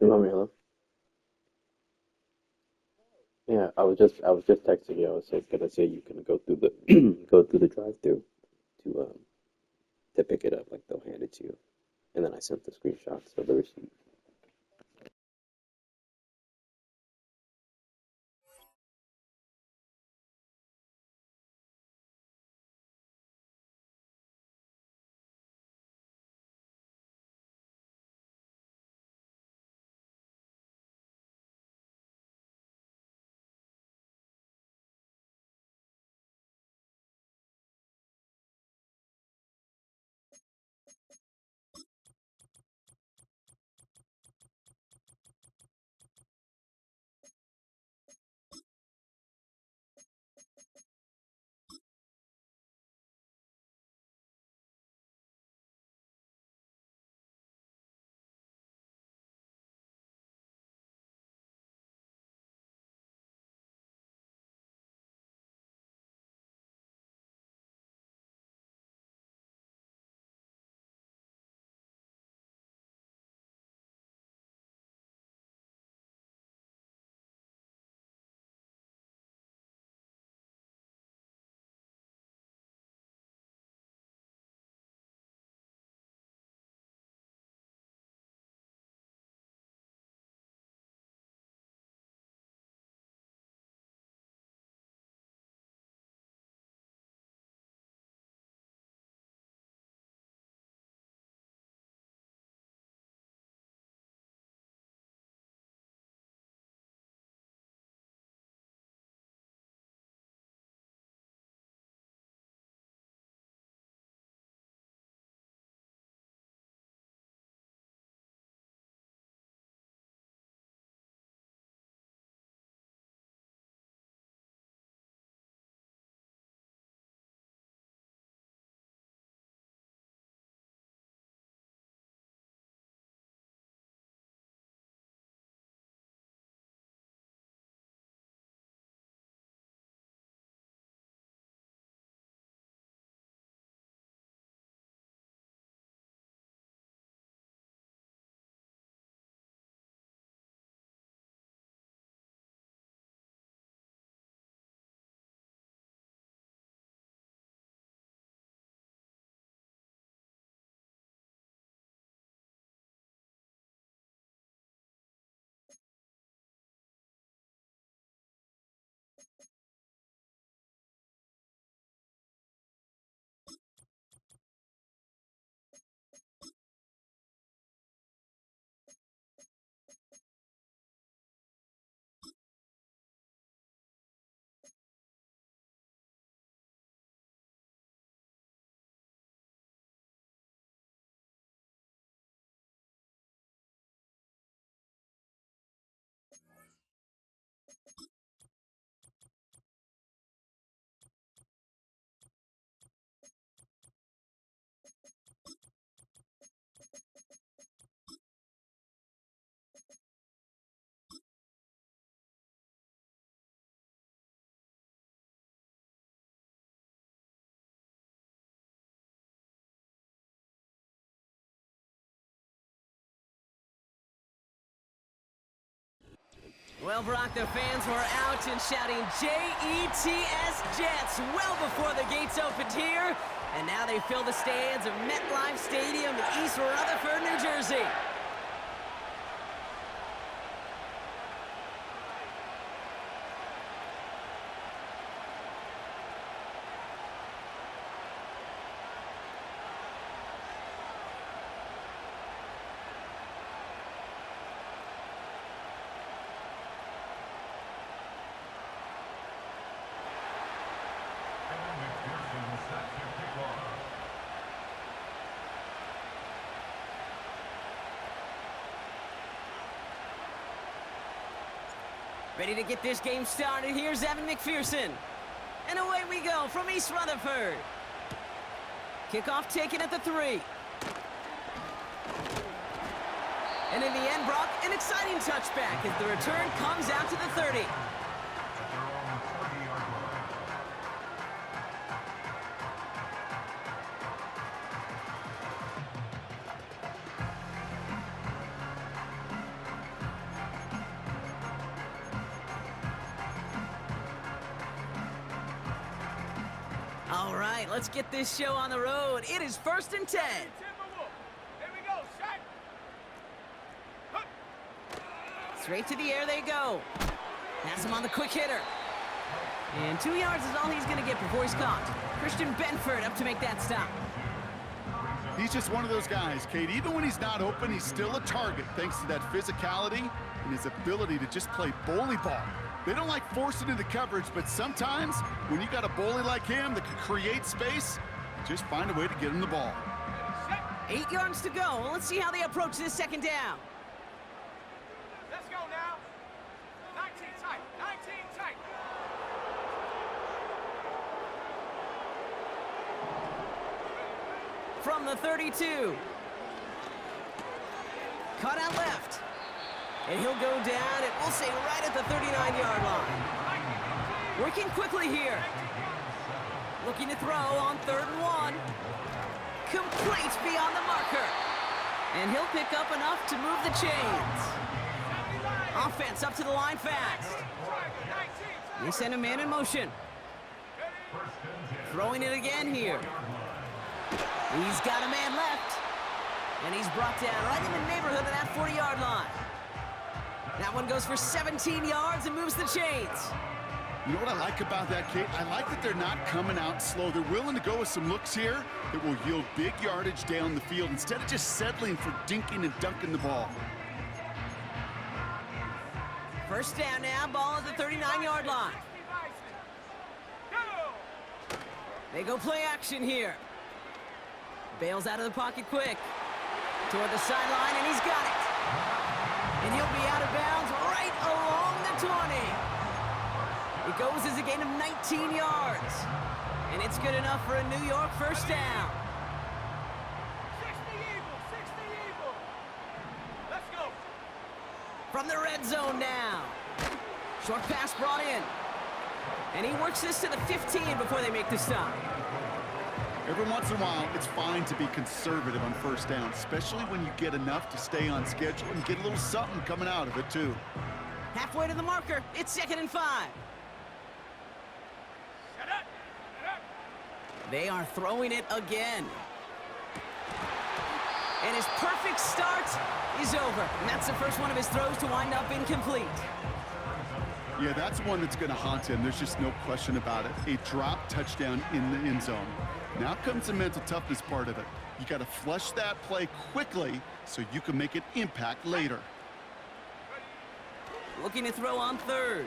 You want me, hello? Yeah, I was just texting you. I was like, gonna say you can go through the go through the drive-through to to pick it up. Like they'll hand it to you, and then I sent the screenshots of the receipt. Well, Brock, the fans were out and shouting J-E-T-S Jets well before the gates opened here. And now they fill the stands of MetLife Stadium in East Rutherford, New Jersey. Ready to get this game started. Here's Evan McPherson. And away we go from East Rutherford. Kickoff taken at the 3. And in the end, Brock, an exciting touchback as the return comes out to the 30. right, let's get this show on the road. It is 1st and 10. Straight to the air they go. Has him on the quick hitter. And 2 yards is all he's going to get before he's caught. Christian Benford up to make that stop. He's just one of those guys, Kate. Even when he's not open, he's still a target thanks to that physicality and his ability to just play bully ball. They don't like forcing into coverage, but sometimes when you got a bully like him that can create space, just find a way to get him the ball. 8 yards to go. Let's see how they approach this 2nd down. Let's go now. 19 tight. 19 tight. From the 32. Cut out left. And he'll go down, and we'll say right at the 39-yard line. Working quickly here. Looking to throw on 3rd and 1. Complete beyond the marker. And he'll pick up enough to move the chains. Offense up to the line fast. They send a man in motion. Throwing it again here. He's got a man left. And he's brought down right in the neighborhood of that 40-yard line. That one goes for 17 yards and moves the chains. You know what I like about that, Kate? I like that they're not coming out slow. They're willing to go with some looks here that will yield big yardage down the field instead of just settling for dinking and dunking the ball. 1st down now, ball at the 39-yard line. They go play action here. Bails out of the pocket quick. Toward the sideline, and he's got it. And he'll be out of bounds right along the 20. It goes as a gain of 19 yards. And it's good enough for a New York 1st down. 60 Eagles, 60 Eagles. Let's go. From the red zone now. Short pass brought in. And he works this to the 15 before they make the stop. Every once in a while, it's fine to be conservative on 1st down, especially when you get enough to stay on schedule and get a little something coming out of it, too. Halfway to the marker, it's 2nd and 5. Shut up. Shut up. They are throwing it again. And his perfect start is over. And that's the first one of his throws to wind up incomplete. Yeah, that's one that's going to haunt him. There's just no question about it. A drop touchdown in the end zone. Now comes the mental toughness part of it. You got to flush that play quickly so you can make an impact later. Looking to throw on 3rd.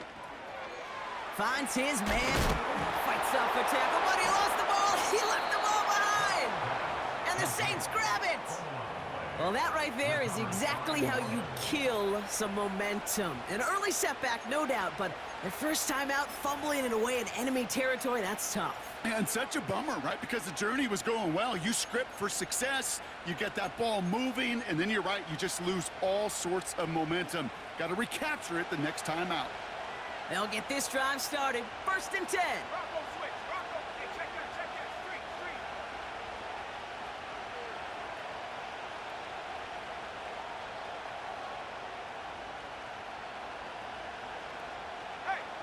Finds his man. Fights off a tackle, but he lost the ball. He left the ball behind. And the Saints grab it. Well, that right there is exactly how you kill some momentum. An early setback, no doubt, but their first time out fumbling it away in enemy territory, that's tough. And such a bummer, right? Because the journey was going well. You script for success, you get that ball moving, and then you're right, you just lose all sorts of momentum. Got to recapture it the next time out. They'll get this drive started. 1st and 10. Rocco switch. Rocco. Hey, check that. Check that. Street.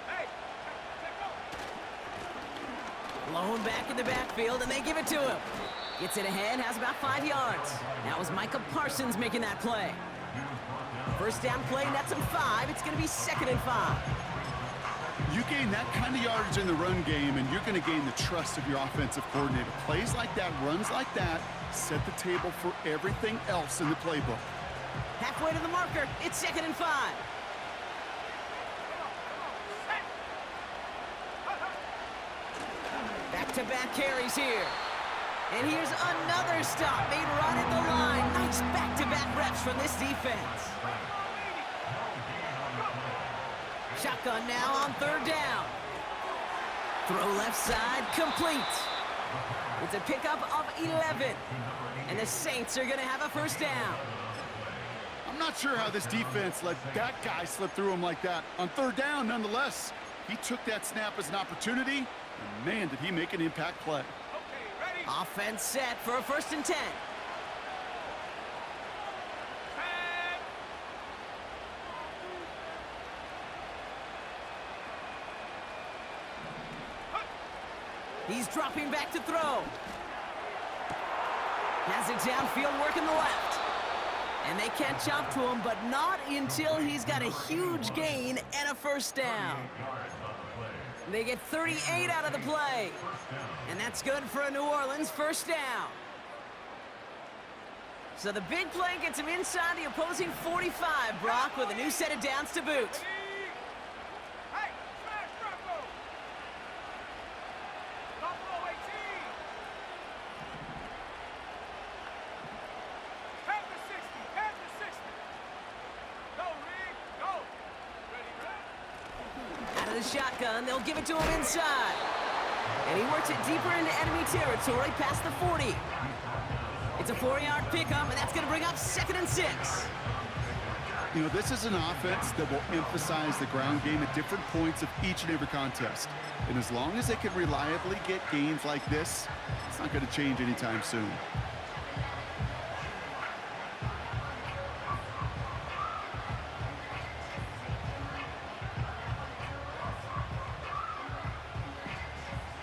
Hey. Check go. Blown back in the backfield, and they give it to him. Gets it ahead, has about 5 yards. That was Micah Parsons making that play. 1st down play, nets him 5. It's going to be 2nd and 5. You gain that kind of yardage in the run game, and you're going to gain the trust of your offensive coordinator. Plays like that, runs like that, set the table for everything else in the playbook. Halfway to the marker, it's 2nd and 5. Back-to-back carries here. And here's another stop made right at the line. Nice back-to-back reps from this defense. Shotgun now on 3rd down. Throw left side, complete. It's a pickup of 11. And the Saints are going to have a 1st down. I'm not sure how this defense let that guy slip through him like that. On 3rd down, nonetheless, he took that snap as an opportunity, and man, did he make an impact play. Offense set for a 1st and 10. He's dropping back to throw. Has it downfield, working the left. And they catch up to him, but not until he's got a huge gain and a first down. They get 38 out of the play. And that's good for a New Orleans first down. So the big play gets him inside the opposing 45, Brock, with a new set of downs to boot. Hey, smash, Bronco! Buffalo 18! Head to 60, head to 60. Go, Reed, go. Ready, Out of the shotgun, they'll give it to him inside. And he works it deeper into enemy territory past the 40. It's a 4-yard pickup, and that's going to bring up 2nd and 6. You know, this is an offense that will emphasize the ground game at different points of each and every contest. And as long as they can reliably get gains like this, it's not going to change anytime soon.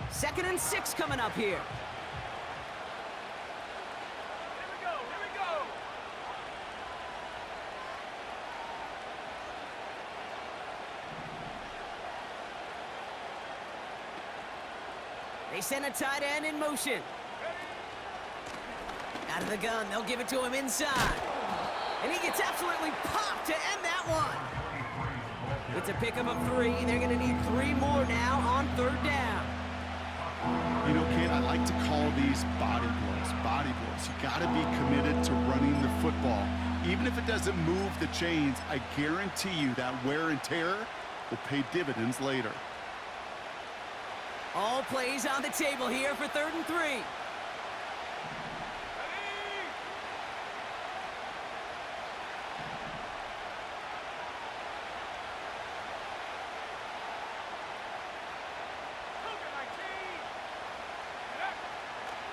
Second and 6 coming up here. here we go. They send a tight end in motion. Out of the gun, they'll give it to him inside. And he gets absolutely popped to end that one. It's a pickup of 3. They're going to need 3 more now on 3rd down. You know, Kate, I like to call these body blows. Body blows. You got to be committed to running the football. Even if it doesn't move the chains, I guarantee you that wear and tear will pay dividends later. All plays on the table here for 3rd and 3.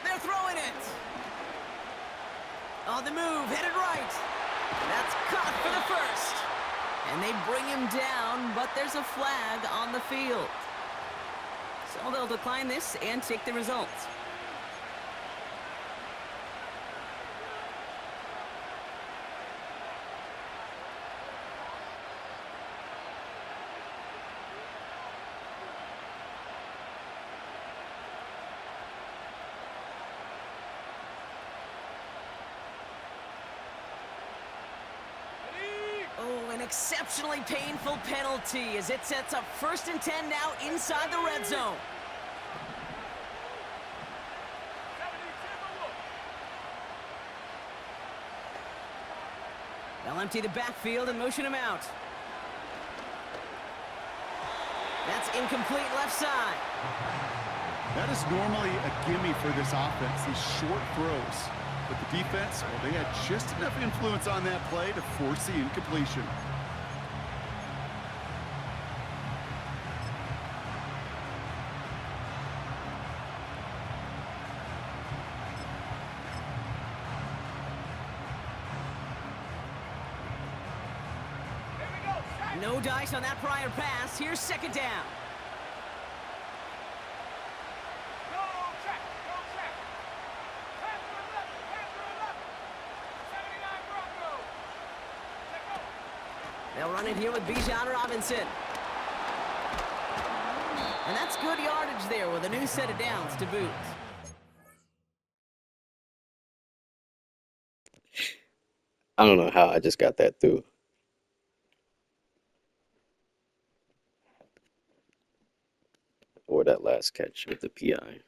They're throwing it. On the move, headed right. That's caught for the first. And they bring him down, but there's a flag on the field. So they'll decline this and take the results. Oh, an exceptionally painful penalty as it sets up 1st and 10 now inside the red zone. They'll empty the backfield and motion him out. That's incomplete left side. That is normally a gimme for this offense, these short throws. But the defense, well, they had just enough influence on that play to force the incompletion. No dice on that prior pass. Here's 2nd down. Go check, go check. Panther 11, Panther 11. 79 Broncos. Check go. They'll run it here with Bijan Robinson. And that's good yardage there with a new set of downs to boot. I don't know how I just got that through. Or that last catch with the PI.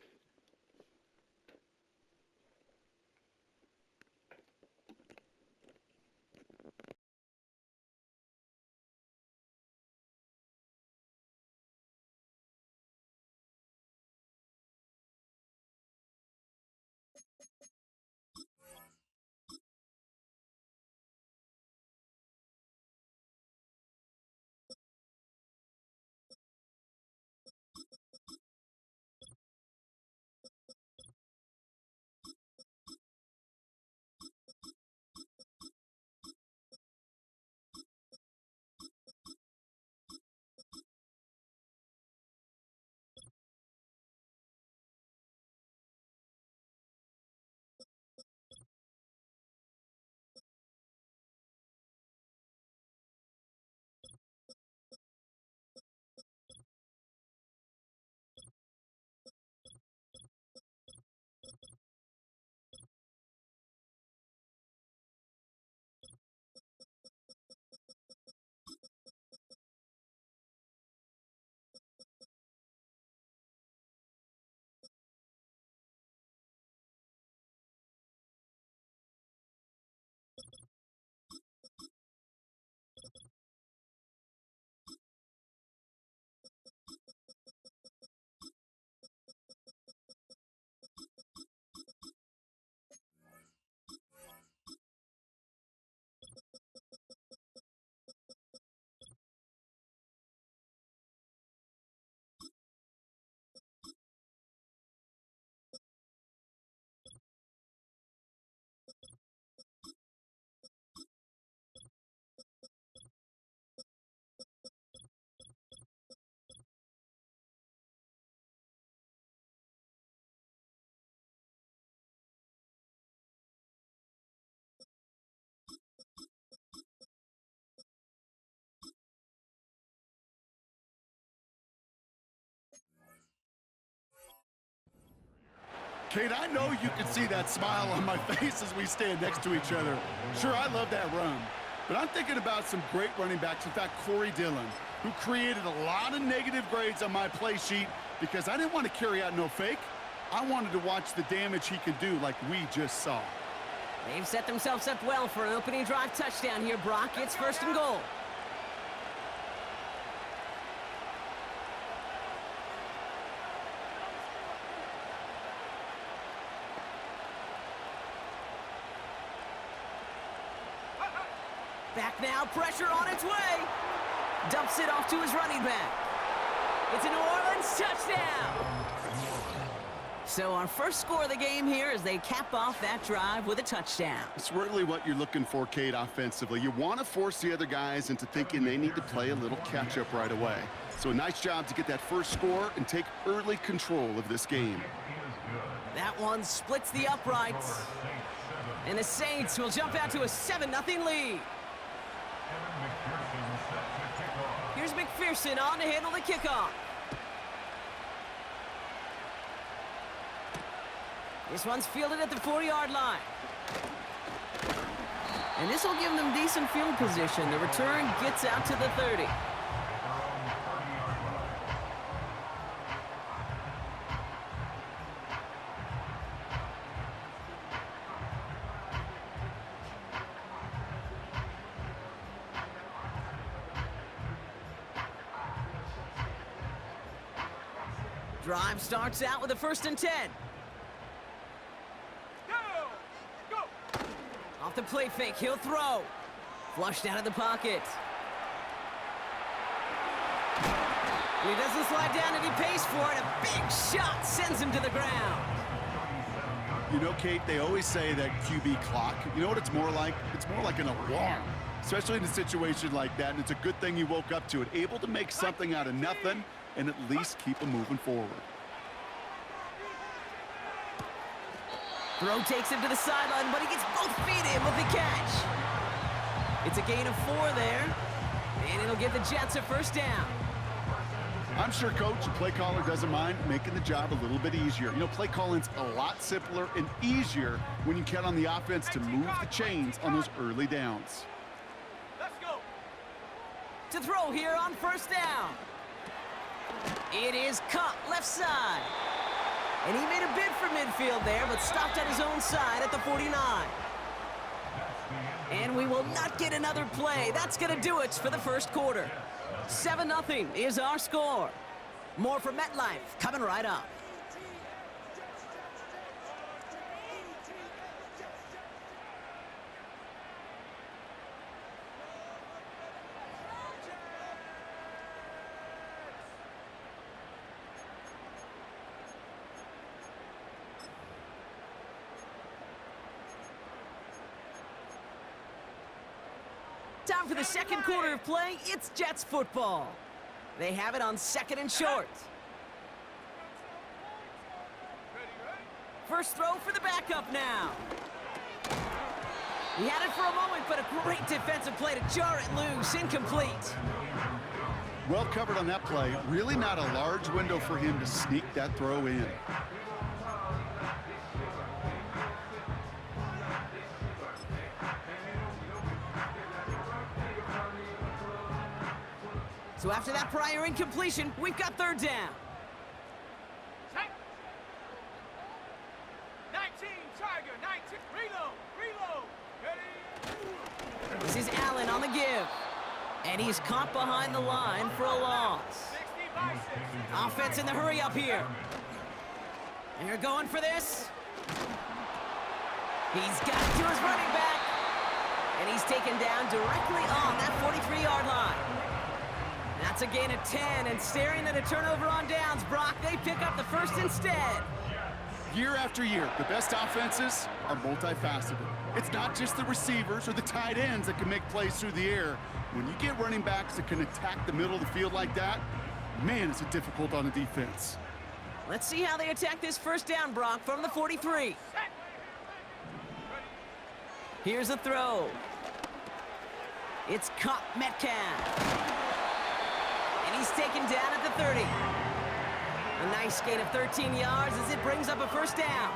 Kate, I know you can see that smile on my face as we stand next to each other. Sure, I love that run. But I'm thinking about some great running backs. In fact, Corey Dillon, who created a lot of negative grades on my play sheet because I didn't want to carry out no fake. I wanted to watch the damage he could do like we just saw. They've set themselves up well for an opening drive touchdown here, Brock. It's 1st and goal. Back now, pressure on its way. Dumps it off to his running back. It's a New Orleans touchdown. So our first score of the game here as they cap off that drive with a touchdown. It's really what you're looking for, Kate, offensively. You want to force the other guys into thinking they need to play a little catch-up right away. So a nice job to get that first score and take early control of this game. That one splits the uprights. And the Saints will jump out to a 7-0 lead. Here's McPherson on to handle the kickoff. This one's fielded at the 4-yard line. And this will give them decent field position. The return gets out to the 30. Drive starts out with a 1st and 10. Go! Off the play fake, he'll throw. Flushed out of the pocket. He doesn't slide down and he pays for it. A big shot sends him to the ground. You know, Kate, they always say that QB clock. You know what it's more like? It's more like an alarm, especially in a situation like that. And it's a good thing you woke up to it, able to make something out of nothing and at least keep them moving forward. Throw takes him to the sideline, but he gets both feet in with the catch. It's a gain of 4 there, and it'll give the Jets a 1st down. I'm sure Coach, the play caller, doesn't mind making the job a little bit easier. You know, play calling's a lot simpler and easier when you count on the offense to move the chains on those early downs. Let's go! To throw here on 1st down. It is caught left side. And he made a bid for midfield there, but stopped on his own side at the 49. And we will not get another play. That's going to do it for the first quarter. 7-0 is our score. More from MetLife coming right up. Time for the second quarter of play. It's Jets football. They have it on 2nd and short. First throw for the backup now. He had it for a moment, but a great defensive play to jar it loose. Incomplete. Well covered on that play. Really not a large window for him to sneak that throw in. So after that prior incompletion, we've got 3rd down. 19, Tiger, 19. Reload. Ready. This is Allen on the give. And he's caught behind the line for a loss. 60 by 60. Offense in the hurry up here. And you're going for this. He's got it to his running back. And he's taken down directly on that 43-yard line. That's a gain of 10, and staring at a turnover on downs, Brock, they pick up the 1st instead. Year after year, the best offenses are multifaceted. It's not just the receivers or the tight ends that can make plays through the air. When you get running backs that can attack the middle of the field like that, man, is it difficult on the defense. Let's see how they attack this 1st down, Brock, from the 43. Here's a throw. It's caught Metcalf. And he's taken down at the 30. A nice gain of 13 yards as it brings up a first down.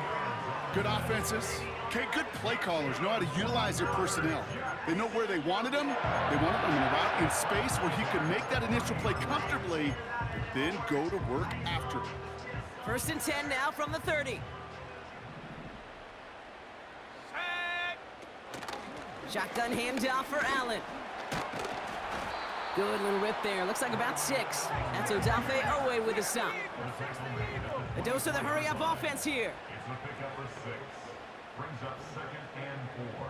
Good offenses. Okay, good play callers know how to utilize their personnel. They know where they wanted him. They wanted him in a route in space where he could make that initial play comfortably, but then go to work after it. 1st and 10 now from the 30. Shotgun handoff for Allen. Good little rip there. Looks like about 6. That's Odafe Owe with a stop. A dose of the hurry-up offense here. It's a pickup for 6. Brings up 2nd and 4.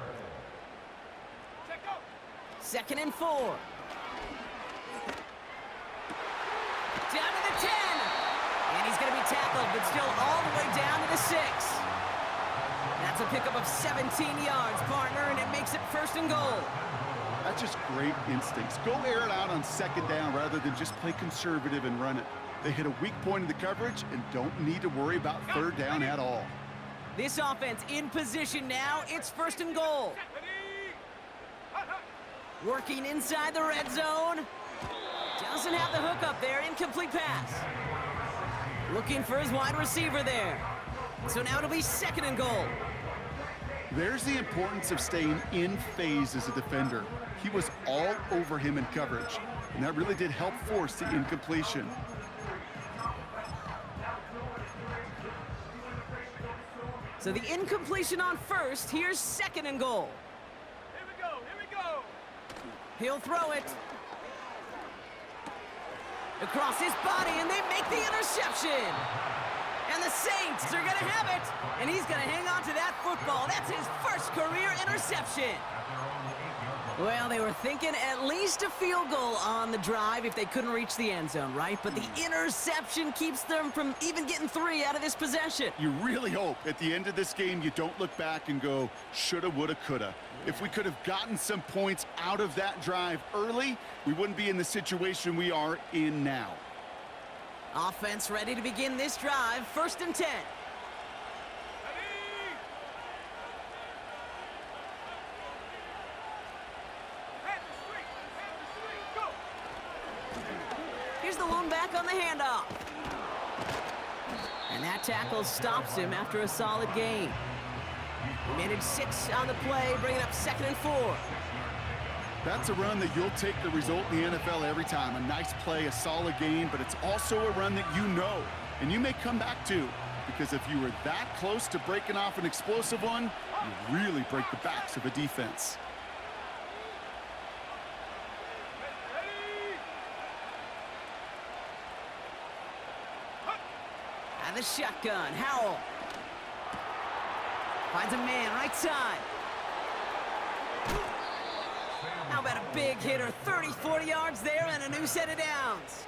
Second and 4. Down to the 10. And he's going to be tackled, but still all the way down to the 6. That's a pickup of 17 yards, partner, and it makes it 1st and goal. That's just great instincts. Go air it out on 2nd down rather than just play conservative and run it. They hit a weak point in the coverage and don't need to worry about 3rd down at all. This offense in position now. It's 1st and goal. Working inside the red zone. Doesn't have the hook up there. Incomplete pass. Looking for his wide receiver there. So now it'll be 2nd and goal. There's the importance of staying in phase as a defender. He was all over him in coverage, and that really did help force the incompletion. So the incompletion on 1st. Here's 2nd and goal. Here we go, here we go. He'll throw it. Across his body, and they make the interception. And the Saints are going to have it. And he's going to hang on to that football. That's his 1st career interception. Well, they were thinking at least a field goal on the drive if they couldn't reach the end zone, right? But the interception keeps them from even getting 3 out of this possession. You really hope at the end of this game you don't look back and go, shoulda, woulda, coulda. If we could have gotten some points out of that drive early, we wouldn't be in the situation we are in now. Offense ready to begin this drive. 1st and 10. Here's the lone back on the handoff. And that tackle stops him after a solid gain. He managed 6 on the play, bringing up 2nd and 4. That's a run that you'll take the result in the NFL every time. A nice play, a solid gain, but it's also a run that you know, and you may come back to, because if you were that close to breaking off an explosive one, you really break the backs of a defense. And the shotgun, Howell. Finds a man right side. How about a big hitter, 30, 40 yards there and a new set of downs.